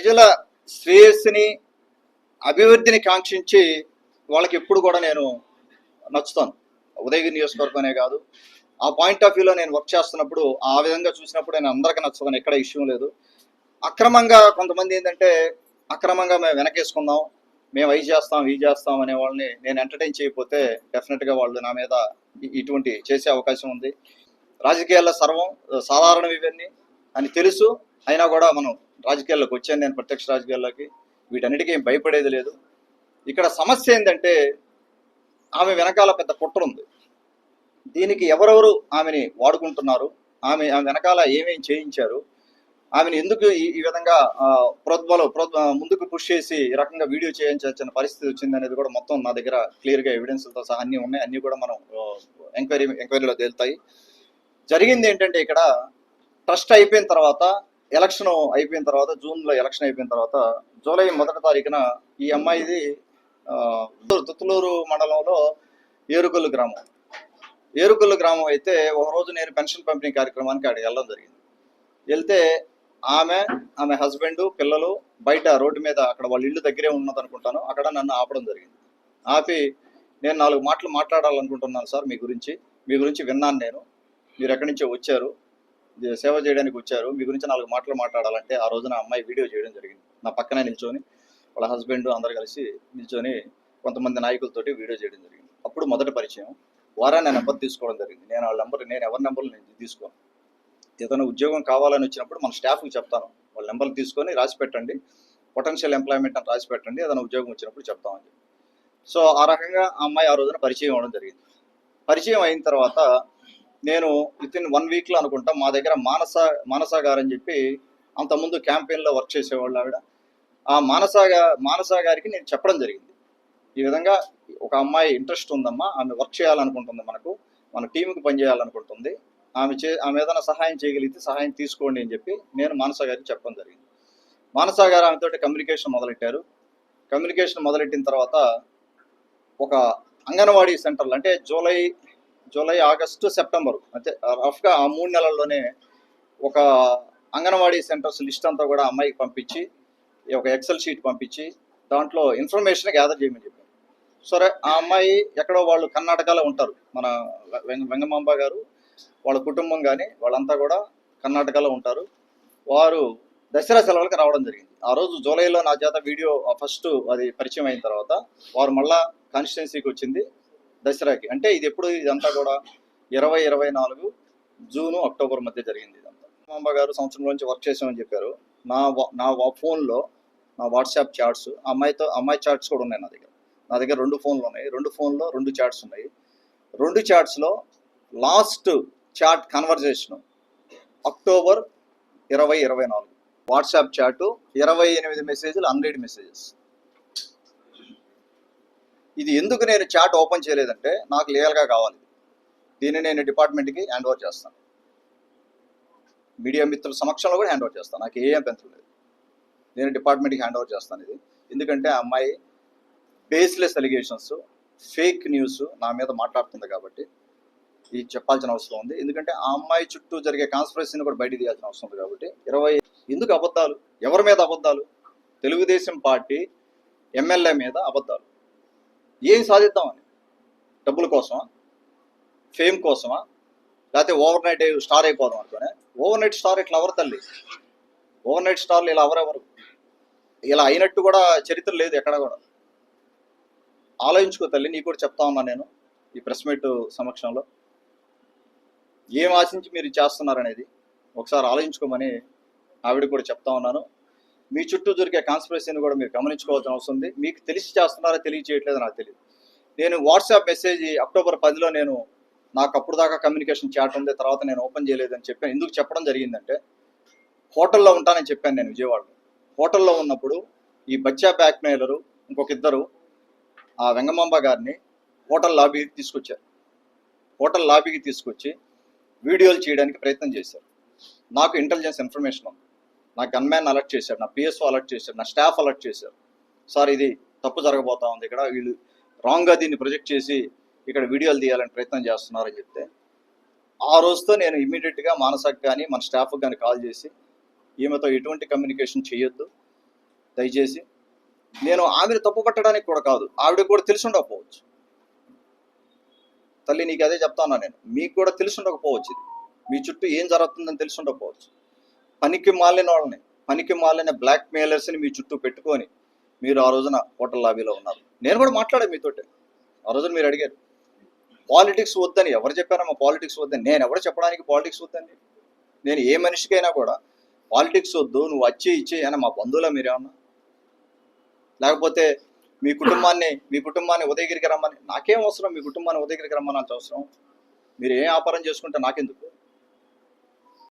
ప్రజల శ్రేయస్సుని అభివృద్ధిని కాంక్షించి వాళ్ళకి ఎప్పుడు కూడా నేను నచ్చుతాను. ఉదయగిరి నియోజకవర్గం అనే కాదు, ఆ పాయింట్ ఆఫ్ వ్యూలో నేను వర్క్ చేస్తున్నప్పుడు ఆ విధంగా చూసినప్పుడు నేను అందరికీ నచ్చుతాను, ఎక్కడ ఇష్యూ లేదు. అక్రమంగా కొంతమంది ఏంటంటే అక్రమంగా మేము వెనకేసుకుందాం, మేము అవి చేస్తాం అనే వాళ్ళని నేను ఎంటర్టైన్ చేయకపోతే డెఫినెట్గా వాళ్ళు నా మీద ఇటువంటి చేసే అవకాశం ఉంది. రాజకీయాల్లో సర్వం సాధారణం ఇవన్నీ అని తెలుసు, అయినా కూడా మనం రాజకీయాల్లోకి వచ్చాను. నేను ప్రత్యక్ష రాజకీయాల్లోకి వీటన్నిటికీ ఏం భయపడేది లేదు. ఇక్కడ సమస్య ఏంటంటే ఆమె వెనకాల పెద్ద కుట్ర ఉంది. దీనికి ఎవరెవరు ఆమెని వాడుకుంటున్నారు, ఆమె వెనకాల ఏమేం చేయించారు, ఆమెను ఎందుకు ఈ విధంగా ముందుకు పుష్ చేసి ఈ రకంగా వీడియో చేయించాల్సిన పరిస్థితి వచ్చింది అనేది కూడా మొత్తం నా దగ్గర క్లియర్గా ఎవిడెన్స్లతో సహా అన్నీ ఉన్నాయి. అన్నీ కూడా మనం ఎంక్వైరీలో తేలుతాయి. జరిగింది ఏంటంటే ఇక్కడ ట్రస్ట్ అయిపోయిన తర్వాత, ఎలక్షన్ అయిపోయిన తర్వాత, జూన్లో ఎలక్షన్ అయిపోయిన తర్వాత జూలై 1వ తారీఖున ఈ అమ్మాయిది తుత్తులూరు మండలంలో ఏరుకొల్లు గ్రామం అయితే ఒకరోజు నేను పెన్షన్ పంపిణీ కార్యక్రమానికి అక్కడికి వెళ్ళడం జరిగింది. వెళ్తే ఆమె హస్బెండ్, పిల్లలు బయట రోడ్డు మీద, అక్కడ వాళ్ళ ఇల్లు దగ్గరే ఉన్నది అనుకుంటాను, అక్కడ నన్ను ఆపడం జరిగింది. ఆపి నేను 4 మాటలు మాట్లాడాలనుకుంటున్నాను సార్, మీ గురించి విన్నాను, మీరు ఎక్కడి నుంచో వచ్చారు, సేవ చేయడానికి వచ్చారు, మీ గురించి 4 మాటలు మాట్లాడాలంటే ఆ రోజున అమ్మాయి వీడియో చేయడం జరిగింది. నా పక్కనే నిల్చొని వాళ్ళ హస్బెండ్ అందరు కలిసి నిల్చొని కొంతమంది నాయకులతోటి వీడియో చేయడం జరిగింది. అప్పుడు మొదటి పరిచయం. వారాన్ని నెంబర్ తీసుకోవడం జరిగింది. నేను ఎవరి నెంబర్లు నేను తీసుకోను. ఏదైనా ఉద్యోగం కావాలని వచ్చినప్పుడు మన స్టాఫ్కి చెప్తాను, వాళ్ళ నెంబర్లు తీసుకొని రాసి పెట్టండి, పొటెన్షియల్ ఎంప్లాయ్మెంట్ అని రాసి పెట్టండి, ఏదైనా ఉద్యోగం వచ్చినప్పుడు చెప్తామని చెప్పి. సో ఆ రకంగా ఆ అమ్మాయి ఆ రోజున పరిచయం అవ్వడం జరిగింది. పరిచయం అయిన తర్వాత నేను వితిన్ 1 వీక్లో అనుకుంటా మా దగ్గర మానస గారు అని చెప్పి అంతకుముందు క్యాంపెయిన్లో వర్క్ చేసేవాళ్ళు ఆవిడ. ఆ మానస గారికి నేను చెప్పడం జరిగింది, ఈ విధంగా ఒక అమ్మాయి ఇంట్రెస్ట్ ఉందమ్మా, ఆమె వర్క్ చేయాలనుకుంటుంది, మన టీంకి పనిచేయాలనుకుంటుంది, ఆమె ఏదైనా సహాయం చేయగలిగితే సహాయం తీసుకోండి అని చెప్పి నేను మానస గారికి చెప్పడం జరిగింది. మానస గారు ఆమెతోటి కమ్యూనికేషన్ మొదలెట్టారు. కమ్యూనికేషన్ మొదలెట్టిన తర్వాత ఒక అంగన్వాడీ సెంటర్లు, అంటే జూలై, ఆగస్టు, సెప్టెంబరు, అంటే రఫ్గా ఆ 3 నెలల్లోనే ఒక అంగన్వాడీ సెంటర్స్ లిస్ట్ అంతా కూడా అమ్మాయికి పంపించి, ఒక ఎక్సెల్ షీట్ పంపించి దాంట్లో ఇన్ఫర్మేషన్ గ్యాదర్ చేయమని చెప్పారు. సరే, ఆ అమ్మాయి ఎక్కడో వాళ్ళు కర్ణాటకలో ఉంటారు, మన వెంగమాంబ గారు వాళ్ళ కుటుంబం కానీ వాళ్ళంతా కూడా కర్ణాటకలో ఉంటారు. వారు దసరా సెలవులకు రావడం జరిగింది. ఆ రోజు జూలైలో నా చేత వీడియో ఫస్ట్ అది పరిచయం అయిన తర్వాత వారు మళ్ళా కాన్స్టిట్యున్సీకి వచ్చింది దసరాకి. అంటే ఇదంతా కూడా 2024 జూను, అక్టోబర్ మధ్య జరిగింది. ఇదంతా వెంగమాంబ గారు సంవత్సరం నుంచి వర్క్ చేసామని చెప్పారు. నా ఫోన్లో నా వాట్సాప్ చాట్స్, అమ్మాయి చాట్స్ కూడా ఉన్నాయి నా దగ్గర 2 ఫోన్లు ఉన్నాయి. 2 ఫోన్లో 2 చాట్స్ ఉన్నాయి. 2 చాట్స్లో last chat conversation October 2024 WhatsApp chat 28 మెసేజ్లు, అన్రీడ్ మెసేజెస్. ఇది ఎందుకు నేను చాట్ ఓపెన్ చేయలేదంటే నాకు లీగల్గా కావాలి, దీన్ని నేను డిపార్ట్మెంట్కి హ్యాండ్ ఓవర్ చేస్తాను, మీడియా మిత్రుల సమక్షంలో కూడా హ్యాండ్ ఓవర్ చేస్తాను, నాకు ఏం అభ్యంతరం లేదు, నేను డిపార్ట్మెంట్కి హ్యాండ్ ఓవర్ చేస్తాను ఇది. ఎందుకంటే ఆ అమ్మాయి బేస్లెస్ అలిగేషన్స్, ఫేక్ న్యూస్ నా మీద మాట్లాడుతుంది కాబట్టి ఇది చెప్పాల్సిన అవసరం ఉంది. ఎందుకంటే ఆ అమ్మాయి చుట్టూ జరిగే కాన్స్పిరసీని కూడా బయట తీయాల్సిన అవసరం ఉంది కాబట్టి. ఎందుకు అబద్ధాలు, ఎవరి మీద అబద్ధాలు? తెలుగుదేశం పార్టీ ఎమ్మెల్యే మీద అబద్ధాలు. ఏం సాధిద్దామని? డబ్బుల కోసమా, ఫేమ్ కోసమా, లేకపోతే ఓవర్ నైట్ స్టార్ అయిపోదాం అనుకునే? ఓవర్ నైట్ స్టార్ ఇట్లా ఎవరు తల్లి? ఓవర్ నైట్ స్టార్లు ఇలా ఎవరెవరు? ఇలా అయినట్టు కూడా చరిత్ర లేదు ఎక్కడ కూడా. ఆలోచించుకో తల్లి, నీకు కూడా చెప్తా ఉన్నా నేను ఈ ప్రెస్ మీట్ సమక్షంలో. ఏం ఆశించి మీరు చేస్తున్నారనేది ఒకసారి ఆలోచించుకోమని ఆవిడ కూడా చెప్తా ఉన్నాను. మీ చుట్టూ దొరికే కాన్స్పిరసీని కూడా మీరు గమనించుకోవాల్సిన అవసరం ఉంది. మీకు తెలిసి చేస్తున్నారా తెలియచేయట్లేదు నాకు తెలియదు. నేను వాట్సాప్ మెసేజ్ అక్టోబర్ 10లో నాకు అప్పుడు దాకా కమ్యూనికేషన్ చాట్ ఉంది, తర్వాత నేను ఓపెన్ చేయలేదని చెప్పాను. ఎందుకు చెప్పడం జరిగిందంటే హోటల్లో ఉంటానని చెప్పాను నేను విజయవాడలో. హోటల్లో ఉన్నప్పుడు ఈ బచ్చా బ్యాక్మెయిలరు ఇంకొక ఇద్దరు ఆ వెంగమాంబ గారిని హోటల్ లాబీకి తీసుకొచ్చారు. హోటల్ లాబీకి తీసుకొచ్చి వీడియోలు చేయడానికి ప్రయత్నం చేశారు. నాకు ఇంటెలిజెన్స్ ఇన్ఫర్మేషన్ ఉంది, నా గన్మ్యాన్ అలర్ట్ చేశాడు, నా పిఎస్ఓ అలర్ట్ చేశాడు, నా స్టాఫ్ అలర్ట్ చేశారు. సార్ ఇది తప్పు జరగబోతా ఉంది, ఇక్కడ వీళ్ళు రాంగ్గా దీన్ని ప్రొజెక్ట్ చేసి ఇక్కడ వీడియోలు తీయాలని ప్రయత్నం చేస్తున్నారని చెప్తే ఆ రోజుతో నేను ఇమీడియట్గా మానసకు కానీ మన స్టాఫ్కి కానీ కాల్ చేసి ఈమెతో ఎటువంటి కమ్యూనికేషన్ చేయొద్దు, దయచేసి నేను ఆమెను తప్పు పట్టడానికి కూడా కాదు, ఆవిడకి కూడా తెలిసి ఉండకపోవచ్చు. తల్లి నీకు అదే చెప్తాను నేను, మీకు కూడా తెలిసి ఉండకపోవచ్చు, ఇది మీ చుట్టూ ఏం జరుగుతుందని తెలిసి ఉండకపోవచ్చు. పనికి మాలిన వాళ్ళని, పనికి మాలిన బ్లాక్ మెయిలర్స్ని మీ చుట్టూ పెట్టుకొని మీరు ఆ రోజున హోటల్ లాబీలో ఉన్నారు. నేను కూడా మాట్లాడే మీతోటి ఆ రోజున మీరు అడిగారు పాలిటిక్స్ వద్దని. ఎవరు చెప్పారమ్మా పాలిటిక్స్ వద్దని? నేను ఎవరు చెప్పడానికి పాలిటిక్స్ వద్దని? నేను ఏ మనిషికైనా కూడా పాలిటిక్స్ వద్దు, నువ్వు వచ్చి ఇచ్చి అని మా బంధువులా మీరేమన్నా, లేకపోతే మీ కుటుంబాన్ని ఉదయగిరికి రమ్మని? నాకేం అవసరం మీ కుటుంబాన్ని ఉదయగిరికి రమ్మని అంత అవసరం? మీరు ఏం వ్యాపారం చేసుకుంటే నాకెందుకు?